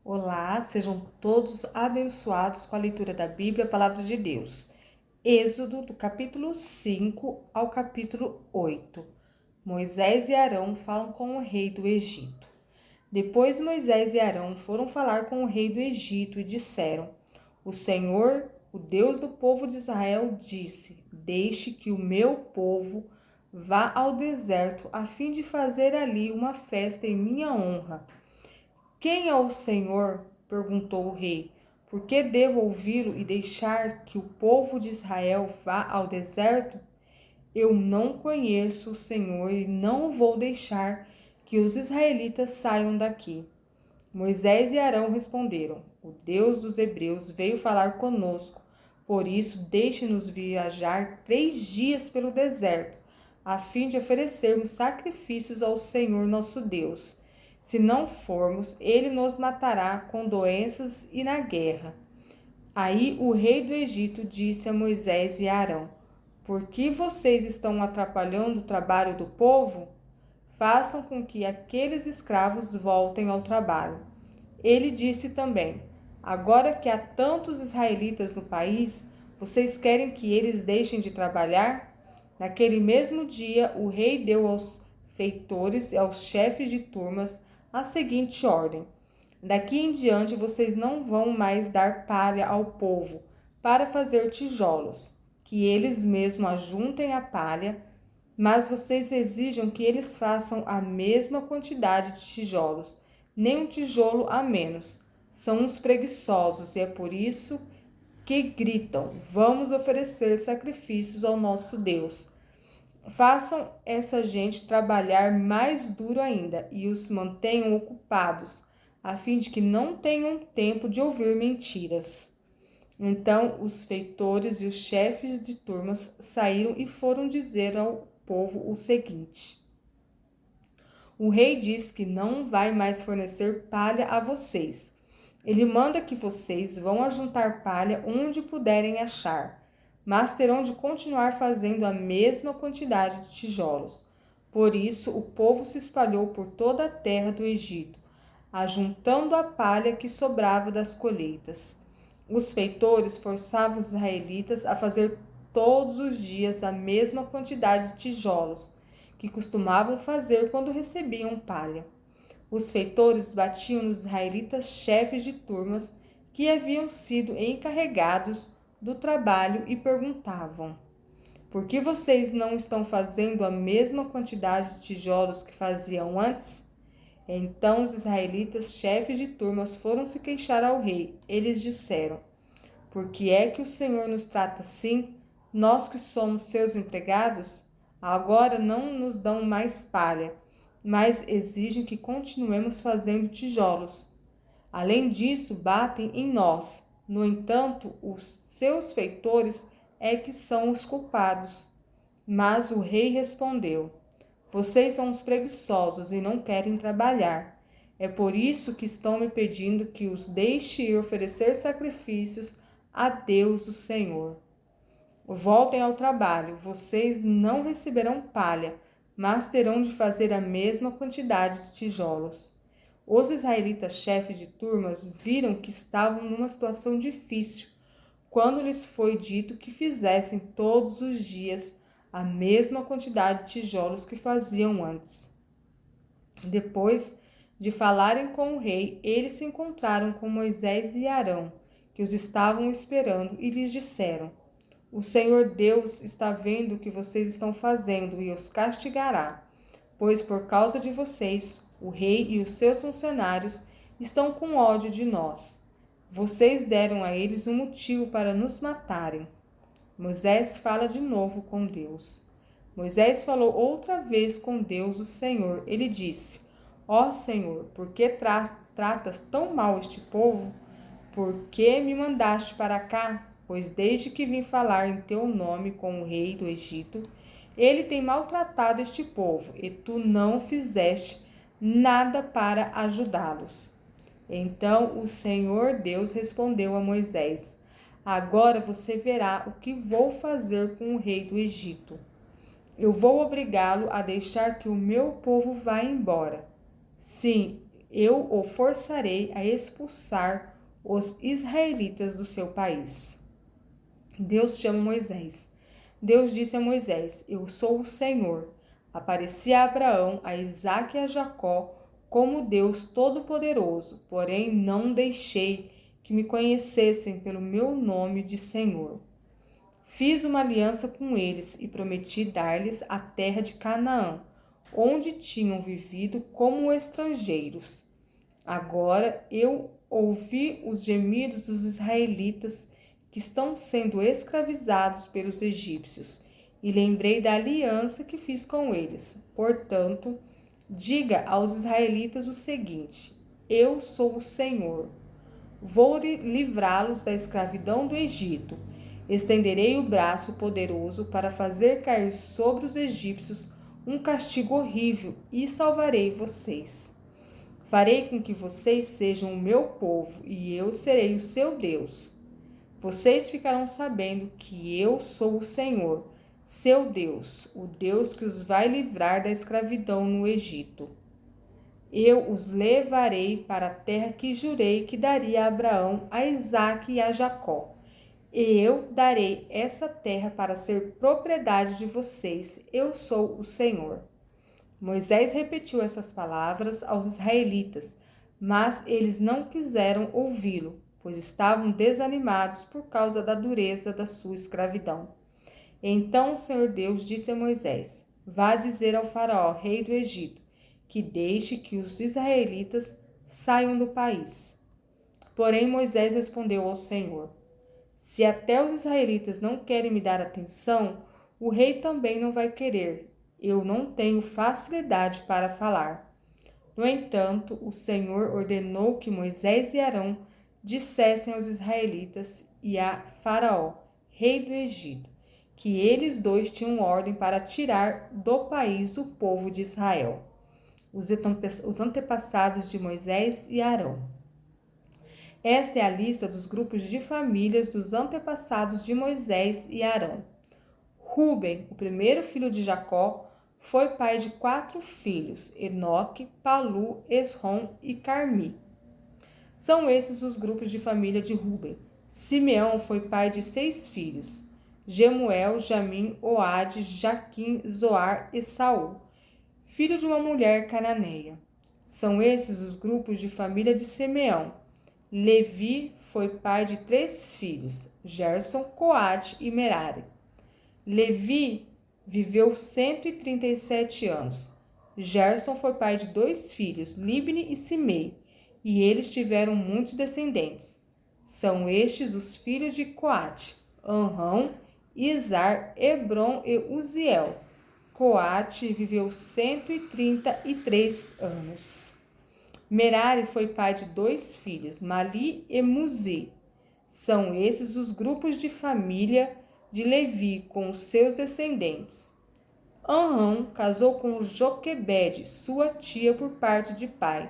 Olá, sejam todos abençoados com a leitura da Bíblia, a palavra de Deus. Êxodo, do capítulo 5 ao capítulo 8. Moisés e Arão falam com o rei do Egito. Depois Moisés e Arão foram falar com o rei do Egito e disseram: O Senhor, o Deus do povo de Israel, disse: Deixe que o meu povo vá ao deserto a fim de fazer ali uma festa em minha honra. Quem é o Senhor? Perguntou o rei. Por que devo ouvi-lo e deixar que o povo de Israel vá ao deserto? Eu não conheço o Senhor e não vou deixar que os israelitas saiam daqui. Moisés e Arão responderam: O Deus dos Hebreus veio falar conosco, por isso deixe-nos viajar 3 dias pelo deserto, a fim de oferecermos sacrifícios ao Senhor nosso Deus. Se não formos, ele nos matará com doenças e na guerra. Aí o rei do Egito disse a Moisés e a Arão: Por que vocês estão atrapalhando o trabalho do povo? Façam com que aqueles escravos voltem ao trabalho. Ele disse também: Agora que há tantos israelitas no país, vocês querem que eles deixem de trabalhar? Naquele mesmo dia, o rei deu aos feitores e aos chefes de turmas a seguinte ordem: Daqui em diante vocês não vão mais dar palha ao povo para fazer tijolos, que eles mesmos ajuntem a palha, mas vocês exijam que eles façam a mesma quantidade de tijolos, nem um tijolo a menos. São uns preguiçosos e é por isso que gritam: Vamos oferecer sacrifícios ao nosso Deus. Façam essa gente trabalhar mais duro ainda e os mantenham ocupados, a fim de que não tenham tempo de ouvir mentiras. Então os feitores e os chefes de turmas saíram e foram dizer ao povo o seguinte: O rei diz que não vai mais fornecer palha a vocês. Ele manda que vocês vão ajuntar palha onde puderem achar, mas terão de continuar fazendo a mesma quantidade de tijolos. Por isso, o povo se espalhou por toda a terra do Egito, ajuntando a palha que sobrava das colheitas. Os feitores forçavam os israelitas a fazer todos os dias a mesma quantidade de tijolos que costumavam fazer quando recebiam palha. Os feitores batiam nos israelitas chefes de turmas que haviam sido encarregados do trabalho e perguntavam: Por que vocês não estão fazendo a mesma quantidade de tijolos que faziam antes? Então os israelitas chefes de turmas foram se queixar ao rei. Eles disseram: Por que é que o Senhor nos trata assim, nós que somos seus empregados? Agora não nos dão mais palha, mas exigem que continuemos fazendo tijolos. Além disso, batem em nós. No entanto, os seus feitores é que são os culpados. Mas o rei respondeu: Vocês são os preguiçosos e não querem trabalhar. É por isso que estão me pedindo que os deixe ir oferecer sacrifícios a Deus, o Senhor. Voltem ao trabalho, vocês não receberão palha, mas terão de fazer a mesma quantidade de tijolos. Os israelitas chefes de turmas viram que estavam numa situação difícil quando lhes foi dito que fizessem todos os dias a mesma quantidade de tijolos que faziam antes. Depois de falarem com o rei, eles se encontraram com Moisés e Arão, que os estavam esperando, e lhes disseram: O Senhor Deus está vendo o que vocês estão fazendo e os castigará, pois por causa de vocês, o rei e os seus funcionários estão com ódio de nós. Vocês deram a eles um motivo para nos matarem. Moisés fala de novo com Deus. Moisés falou outra vez com Deus, o Senhor. Ele disse: Ó Senhor, por que tratas tão mal este povo? Por que me mandaste para cá? Pois desde que vim falar em teu nome com o rei do Egito, ele tem maltratado este povo, e tu não fizeste nada para ajudá-los. Então o Senhor Deus respondeu a Moisés: Agora você verá o que vou fazer com o rei do Egito. Eu vou obrigá-lo a deixar que o meu povo vá embora. Sim, eu o forçarei a expulsar os israelitas do seu país. Deus chama Moisés. Deus disse a Moisés: Eu sou o Senhor. Apareci a Abraão, a Isaque e a Jacó como Deus Todo-Poderoso, porém não deixei que me conhecessem pelo meu nome de Senhor. Fiz uma aliança com eles e prometi dar-lhes a terra de Canaã, onde tinham vivido como estrangeiros. Agora eu ouvi os gemidos dos israelitas que estão sendo escravizados pelos egípcios e lembrei da aliança que fiz com eles. Portanto, diga aos israelitas o seguinte: Eu sou o Senhor. Vou livrá-los da escravidão do Egito. Estenderei o braço poderoso para fazer cair sobre os egípcios um castigo horrível e salvarei vocês. Farei com que vocês sejam o meu povo e eu serei o seu Deus. Vocês ficarão sabendo que eu sou o Senhor, seu Deus, o Deus que os vai livrar da escravidão no Egito. Eu os levarei para a terra que jurei que daria a Abraão, a Isaque e a Jacó. E eu darei essa terra para ser propriedade de vocês. Eu sou o Senhor. Moisés repetiu essas palavras aos israelitas, mas eles não quiseram ouvi-lo, pois estavam desanimados por causa da dureza da sua escravidão. Então o Senhor Deus disse a Moisés: Vá dizer ao faraó, rei do Egito, que deixe que os israelitas saiam do país. Porém Moisés respondeu ao Senhor: Se até os israelitas não querem me dar atenção, o rei também não vai querer. Eu não tenho facilidade para falar. No entanto, o Senhor ordenou que Moisés e Arão dissessem aos israelitas e a Faraó, rei do Egito, que eles dois tinham ordem para tirar do país o povo de Israel, os antepassados de Moisés e Arão. Esta é a lista dos grupos de famílias dos antepassados de Moisés e Arão. Ruben, o primeiro filho de Jacó, foi pai de 4 filhos: Enoque, Palu, Esrom e Carmi. São esses os grupos de família de Ruben. Simeão foi pai de 6 filhos: Gemuel, Jamim, Oade, Jaquim, Zoar e Saul, filho de uma mulher cananeia. São esses os grupos de família de Simeão. Levi foi pai de 3 filhos: Gerson, Coate e Merari. Levi viveu 137 anos. Gerson foi pai de 2 filhos, Libni e Simei, e eles tiveram muitos descendentes. São estes os filhos de Coate: Amrão, Izar, Hebron e Uziel. Coate viveu 133 anos. Merari foi pai de 2 filhos, Mali e Muzi. São esses os grupos de família de Levi com os seus descendentes. Amrão casou com Joquebede, sua tia por parte de pai,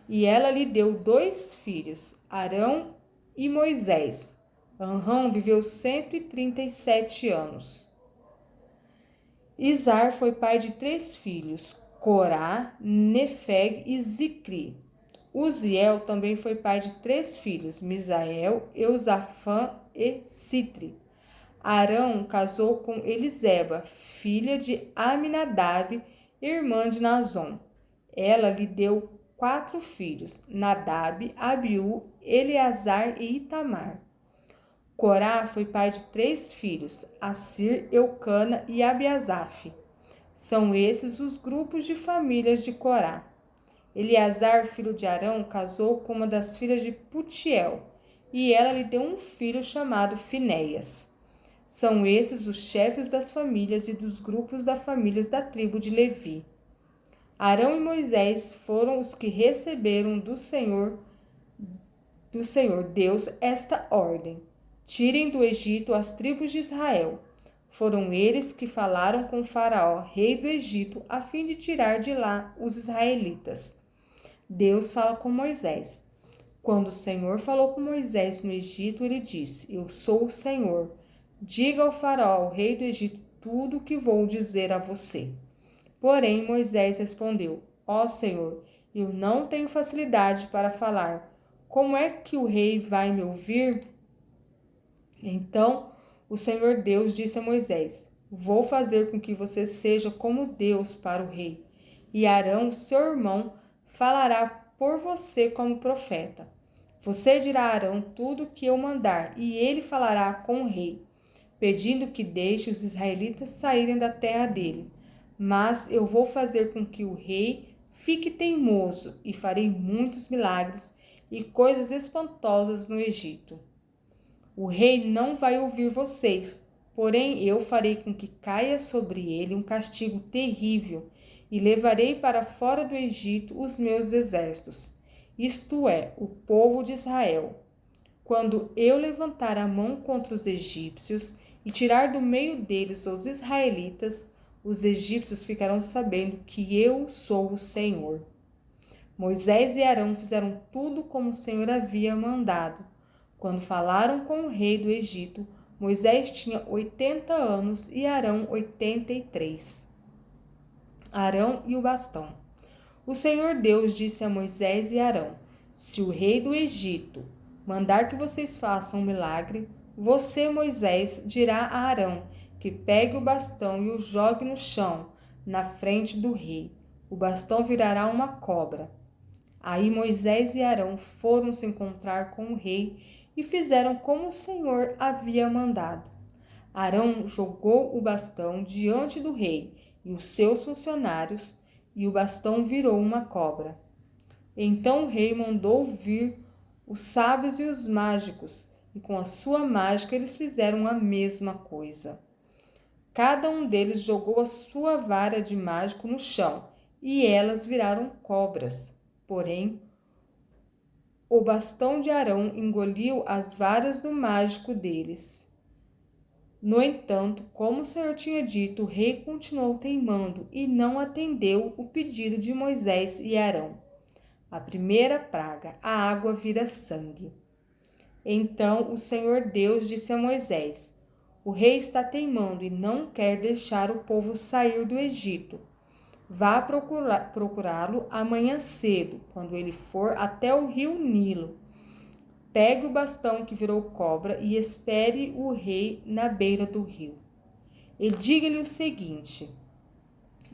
e ela lhe deu 2 filhos, Arão e Moisés. Amrão viveu 137 anos. Izar foi pai de 3 filhos, Corá, Nefeg e Zicri. Uziel também foi pai de 3 filhos, Misael, Eusafã e Citri. Arão casou com Eliseba, filha de Aminadab, irmã de Nazon. Ela lhe deu 4 filhos, Nadab, Abiú, Eleazar e Itamar. Corá foi pai de 3 filhos, Assir, Eucana e Abiasaf. São esses os grupos de famílias de Corá. Eleazar, filho de Arão, casou com uma das filhas de Putiel, e ela lhe deu um filho chamado Finéias. São esses os chefes das famílias e dos grupos das famílias da tribo de Levi. Arão e Moisés foram os que receberam do Senhor Deus esta ordem: tirem do Egito as tribos de Israel. Foram eles que falaram com Faraó, rei do Egito, a fim de tirar de lá os israelitas. Deus fala com Moisés. Quando o Senhor falou com Moisés no Egito, ele disse: Eu sou o Senhor. Diga ao Faraó, rei do Egito, tudo o que vou dizer a você. Porém, Moisés respondeu: Ó Senhor, Eu não tenho facilidade para falar. Como é que o rei vai me ouvir? Então o Senhor Deus disse a Moisés: Vou fazer com que você seja como Deus para o rei, e Arão, seu irmão, falará por você como profeta. Você dirá a Arão tudo o que eu mandar, e ele falará com o rei, pedindo que deixe os israelitas saírem da terra dele. Mas eu vou fazer com que o rei fique teimoso, e farei muitos milagres e coisas espantosas no Egito. O rei não vai ouvir vocês, porém eu farei com que caia sobre ele um castigo terrível, e levarei para fora do Egito os meus exércitos, isto é, o povo de Israel. Quando eu levantar a mão contra os egípcios e tirar do meio deles os israelitas, os egípcios ficarão sabendo que eu sou o Senhor. Moisés e Arão fizeram tudo como o Senhor havia mandado. Quando falaram com o rei do Egito, Moisés tinha 80 anos e Arão 83. Arão e o bastão. O Senhor Deus disse a Moisés e Arão: Se o rei do Egito mandar que vocês façam um milagre, você, Moisés, dirá a Arão que pegue o bastão e o jogue no chão, na frente do rei. O bastão virará uma cobra. Aí Moisés e Arão foram se encontrar com o rei e fizeram como o Senhor havia mandado. Arão jogou o bastão diante do rei e os seus funcionários, e o bastão virou uma cobra. Então o rei mandou vir os sábios e os mágicos, e com a sua mágica eles fizeram a mesma coisa. Cada um deles jogou a sua vara de mágico no chão, e elas viraram cobras. Porém, o bastão de Arão engoliu as varas do mágico deles. No entanto, como o Senhor tinha dito, o rei continuou teimando e não atendeu o pedido de Moisés e Arão. A primeira praga, a água vira sangue. Então o Senhor Deus disse a Moisés: O rei está teimando e não quer deixar o povo sair do Egito. Vá procurá-lo amanhã cedo, quando ele for até o rio Nilo. Pegue o bastão que virou cobra e espere o rei na beira do rio. E diga-lhe o seguinte: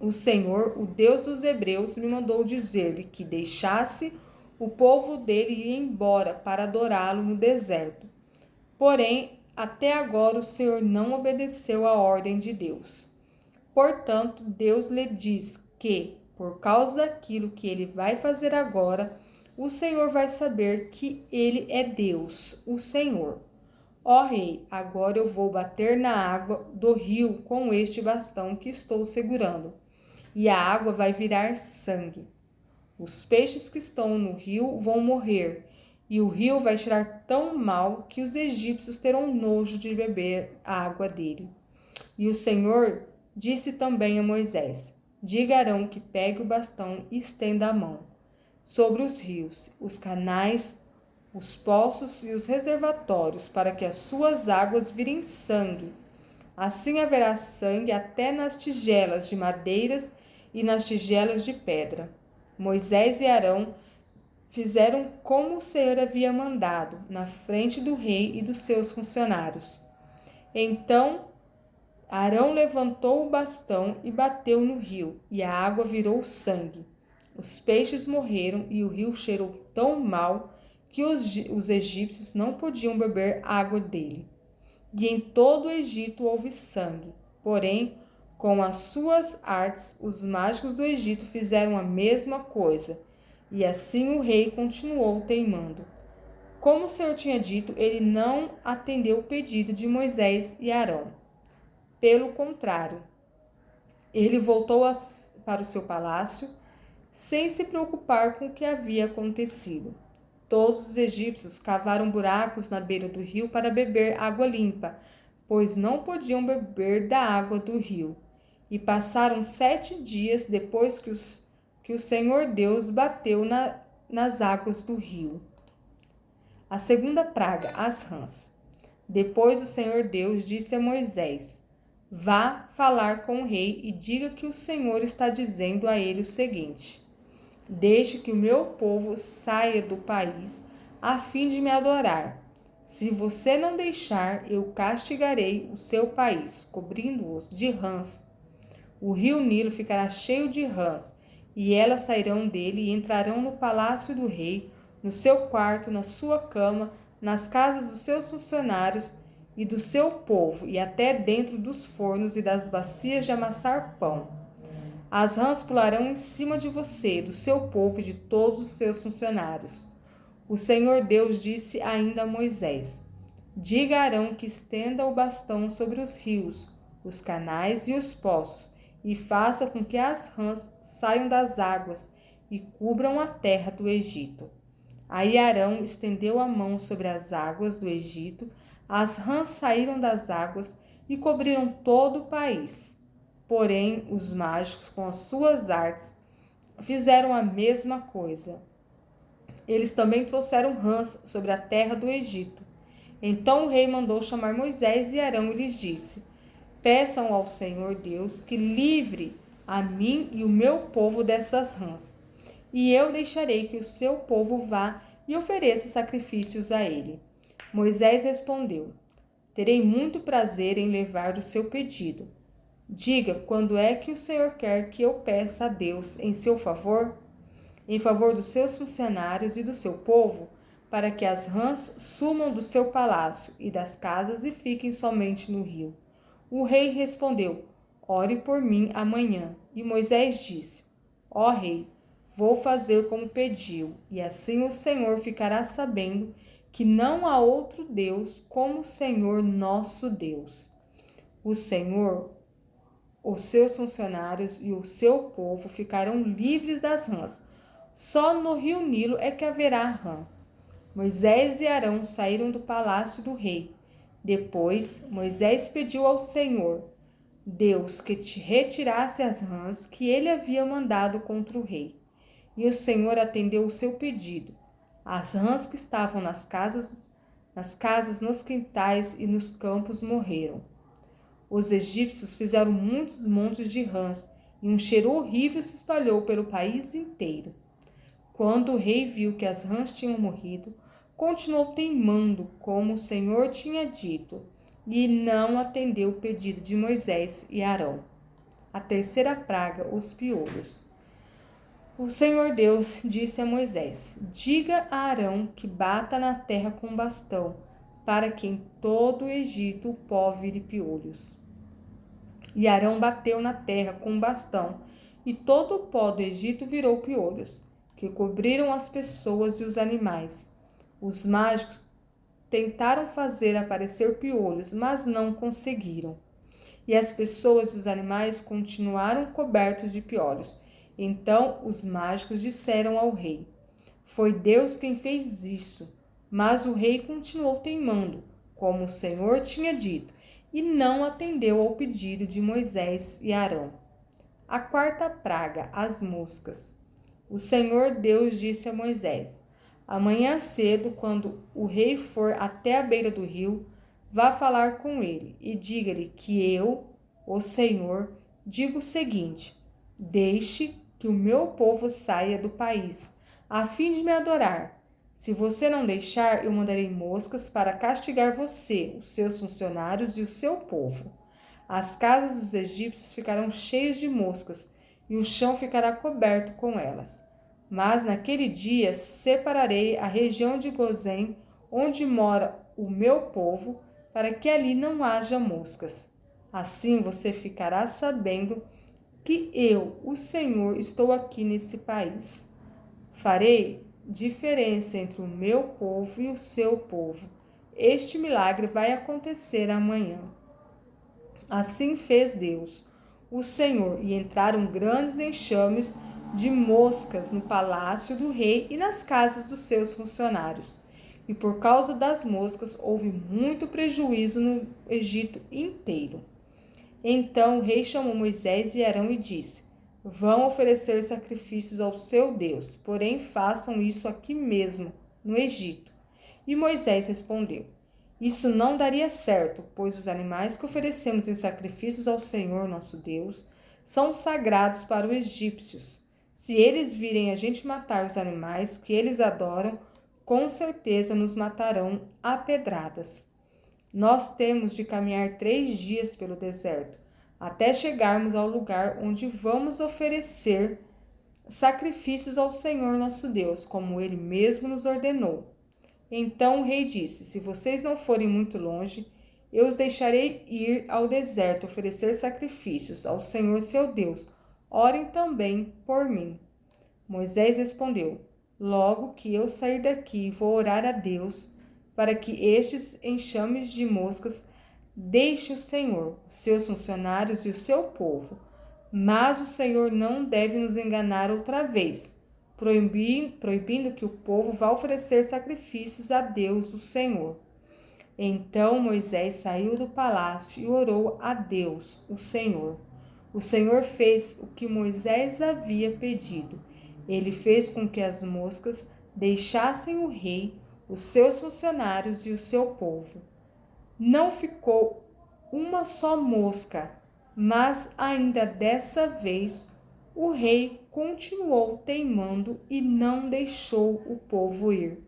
O Senhor, o Deus dos hebreus, me mandou dizer-lhe que deixasse o povo dele ir embora para adorá-lo no deserto. Porém, até agora o Senhor não obedeceu à ordem de Deus. Portanto, Deus lhe diz que, por causa daquilo que ele vai fazer agora, o Senhor vai saber que ele é Deus, o Senhor. Ó rei, agora eu vou bater na água do rio com este bastão que estou segurando, e a água vai virar sangue. Os peixes que estão no rio vão morrer, e o rio vai cheirar tão mal que os egípcios terão nojo de beber a água dele. E o Senhor disse também a Moisés: Diga a Arão que pegue o bastão e estenda a mão sobre os rios, os canais, os poços e os reservatórios, para que as suas águas virem sangue. Assim haverá sangue até nas tigelas de madeiras e nas tigelas de pedra. Moisés e Arão fizeram como o Senhor havia mandado, na frente do rei e dos seus funcionários. Então Arão levantou o bastão e bateu no rio, e a água virou sangue. Os peixes morreram e o rio cheirou tão mal que os egípcios não podiam beber água dele. E em todo o Egito houve sangue. Porém, com as suas artes, os mágicos do Egito fizeram a mesma coisa, e assim o rei continuou teimando. Como o Senhor tinha dito, ele não atendeu o pedido de Moisés e Arão. Pelo contrário, ele voltou para o seu palácio sem se preocupar com o que havia acontecido. Todos os egípcios cavaram buracos na beira do rio para beber água limpa, pois não podiam beber da água do rio. E passaram 7 dias depois que o Senhor Deus bateu nas águas do rio. A segunda praga, as rãs. Depois o Senhor Deus disse a Moisés: Vá falar com o rei e diga que o Senhor está dizendo a ele o seguinte: Deixe que o meu povo saia do país a fim de me adorar. Se você não deixar, eu castigarei o seu país, cobrindo-os de rãs. O rio Nilo ficará cheio de rãs, e elas sairão dele e entrarão no palácio do rei, no seu quarto, na sua cama, nas casas dos seus funcionários e do seu povo, e até dentro dos fornos e das bacias de amassar pão. As rãs pularão em cima de você, do seu povo e de todos os seus funcionários. O Senhor Deus disse ainda a Moisés: Diga a Arão que estenda o bastão sobre os rios, os canais e os poços, e faça com que as rãs saiam das águas e cubram a terra do Egito. Aí Arão estendeu a mão sobre as águas do Egito, as rãs saíram das águas e cobriram todo o país. Porém, os mágicos, com as suas artes, fizeram a mesma coisa. Eles também trouxeram rãs sobre a terra do Egito. Então o rei mandou chamar Moisés e Arão e lhes disse: Peçam ao Senhor Deus que livre a mim e o meu povo dessas rãs, e eu deixarei que o seu povo vá e ofereça sacrifícios a ele. Moisés respondeu: Terei muito prazer em levar o seu pedido. Diga quando é que o Senhor quer que eu peça a Deus em seu favor? Em favor dos seus funcionários e do seu povo, para que as rãs sumam do seu palácio e das casas e fiquem somente no rio. O rei respondeu: Ore por mim amanhã. E Moisés disse: Ó rei, vou fazer como pediu, e assim o Senhor ficará sabendo que não há outro Deus como o Senhor nosso Deus. O Senhor, os seus funcionários e o seu povo ficarão livres das rãs. Só no rio Nilo é que haverá rã. Moisés e Arão saíram do palácio do rei. Depois, Moisés pediu ao Senhor, Deus, que te retirasse as rãs que ele havia mandado contra o rei. E o Senhor atendeu o seu pedido. As rãs que estavam nas casas, nos quintais e nos campos morreram. Os egípcios fizeram muitos montes de rãs, e um cheiro horrível se espalhou pelo país inteiro. Quando o rei viu que as rãs tinham morrido, continuou teimando como o Senhor tinha dito, e não atendeu o pedido de Moisés e Arão. A terceira praga, os piolhos. O Senhor Deus disse a Moisés: Diga a Arão que bata na terra com bastão, para que em todo o Egito o pó vire piolhos. E Arão bateu na terra com bastão, e todo o pó do Egito virou piolhos, que cobriram as pessoas e os animais. Os mágicos tentaram fazer aparecer piolhos, mas não conseguiram. E as pessoas e os animais continuaram cobertos de piolhos. Então os mágicos disseram ao rei: Foi Deus quem fez isso. Mas o rei continuou teimando, como o Senhor tinha dito, e não atendeu ao pedido de Moisés e Arão. A quarta praga, as moscas. O Senhor Deus disse a Moisés: Amanhã cedo, quando o rei for até a beira do rio, vá falar com ele e diga-lhe que eu, o Senhor, digo o seguinte: Deixe que o meu povo saia do país, a fim de me adorar. Se você não deixar, eu mandarei moscas para castigar você, os seus funcionários e o seu povo. As casas dos egípcios ficarão cheias de moscas, e o chão ficará coberto com elas. Mas naquele dia separarei a região de Gozém, onde mora o meu povo, para que ali não haja moscas. Assim você ficará sabendo que eu, o Senhor, estou aqui nesse país. Farei diferença entre o meu povo e o seu povo. Este milagre vai acontecer amanhã. Assim fez Deus, o Senhor, e entraram grandes enxames de moscas no palácio do rei e nas casas dos seus funcionários. E por causa das moscas houve muito prejuízo no Egito inteiro. Então o rei chamou Moisés e Arão e disse: Vão oferecer sacrifícios ao seu Deus, porém façam isso aqui mesmo, no Egito. E Moisés respondeu: Isso não daria certo, pois os animais que oferecemos em sacrifícios ao Senhor nosso Deus são sagrados para os egípcios. Se eles virem a gente matar os animais que eles adoram, com certeza nos matarão a pedradas. Nós temos de caminhar 3 dias pelo deserto, até chegarmos ao lugar onde vamos oferecer sacrifícios ao Senhor nosso Deus, como Ele mesmo nos ordenou. Então o rei disse: Se vocês não forem muito longe, eu os deixarei ir ao deserto oferecer sacrifícios ao Senhor seu Deus. Orem também por mim. Moisés respondeu: Logo que eu sair daqui, vou orar a Deus para que estes enxames de moscas deixe o Senhor, os seus funcionários e o seu povo. Mas o Senhor não deve nos enganar outra vez, proibindo que o povo vá oferecer sacrifícios a Deus, o Senhor. Então Moisés saiu do palácio e orou a Deus, o Senhor. O Senhor fez o que Moisés havia pedido. Ele fez com que as moscas deixassem o rei, os seus funcionários e o seu povo. Não ficou uma só mosca, mas ainda dessa vez o rei continuou teimando e não deixou o povo ir.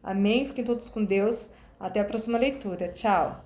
Amém? Fiquem todos com Deus. Até a próxima leitura. Tchau!